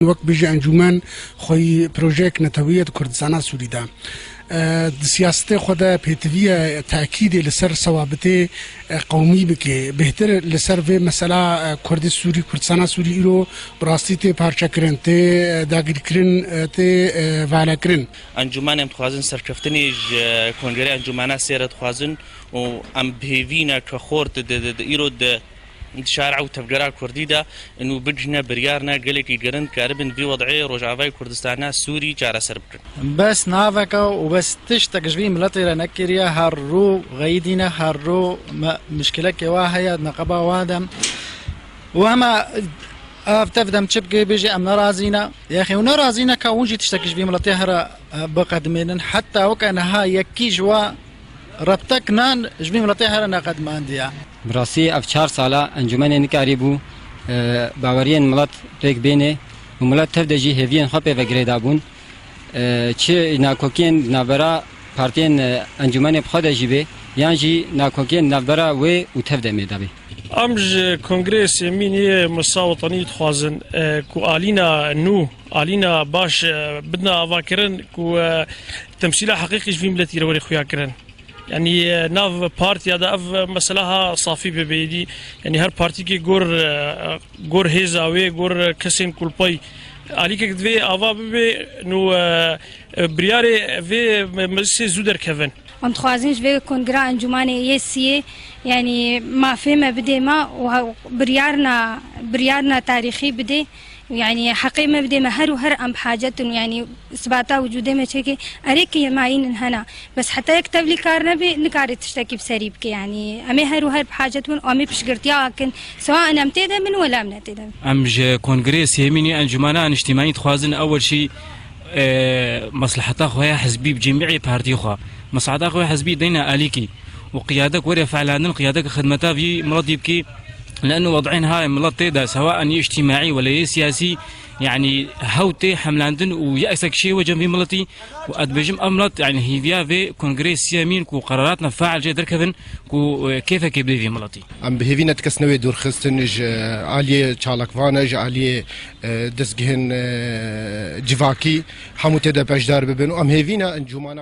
وەک بێژە ئەنجومەن خۆی پرۆژەیەک نەتەوەیەت کوردستانە سووریدا سیاستê xwe de pêtiviya takîdê li ser sewabitê qewmî bike bêhtir li ser vê mesela Kurdî Sûrî Kurdistana Sûrî îro bi rastî tê parçekirin tê dagirkirin tê valekirin. Encûmenê em dixwazin serkeftinê ji kongerê encûmena sêr re dixwazin û em bêhêvîne kexor îro di شارع وتفجيرات كرديدا انه بجنا بريارنا قالك يقرن كاربن في وضعيه رجعوا كردستان سوري جار سرب بس نافكا وبس تشتك جبي ملتي لنكريا هرو غيدينا هرو مشكله كواهيا نقبا وادم وما افتفدم تشبكي بيجي ام نرازينا يا اخي ونرازينا كونجي تشتكي جبي ملتي هرا بقدمين حتى وكان ها يكيجوا ربطك نان جبي ملتي هرا نقد مانديا براسي اف 4 سالا انجمن نکاری بو باورین ملت پک بینه و ملت تفدجی هوین خپه و گریدابون چه ناکوکین نابرا پارتین انجمن بخد جیبه یانجی ناکوکین نابرا و تفد میدابه امج کنگرس مینی مساوطنی خوازن کو آلینا نو آلینا باش بدنا واکرن کو تمثيل حقيقي في ملتي روري خويا كرن يعني ناف بارتي هذا اف مسألة صافي ببيدي يعني هر بارتي كي غور هيزاوي غور كسين كل باي عليك كدفي افا ببي نو برياري في مسي زودر كيفن ام تخوازنش في كونغرا انجماني يسي يعني ما فيما بدي ما بريارنا تاريخي بدي يعني حقيقة بدي مهر وهر أم حاجتهم يعني إثباتا وجوده ما شيء أريك يماين هنا بس حتى يكتب لي كارنا بنكاري تشتكي بسريبك يعني أمي هر وهر بحاجتهم أمي بشقرتيا لكن سواء أنا متدا من ولا من تدا أمج كونغرس يميني أنجمانان اجتماعي تخوازن أول شيء مصلحتها خويا حزبي بجميع بارتي خوا مصلحتها خويا حزبي دينا آليكي وقيادك ورا فعلان قيادك خدمتها في مرض يبكي لأنه وضعين هاي ملطي دا سواء اجتماعي ولا سياسي يعني هوتي حملاندن ويأسك شيء وجنبي ملطي وأدبجم أملط يعني هي فيها في كونغرس يمين كو قراراتنا فاعل جدا كذن كو كيف كيبدي في ملطي أم بهيفينا تكسنوي دور خستنج عالية چالكوانج عالية دسجهن جواكي حموتة دا بجدار ببنو أم هيفينا انجمانا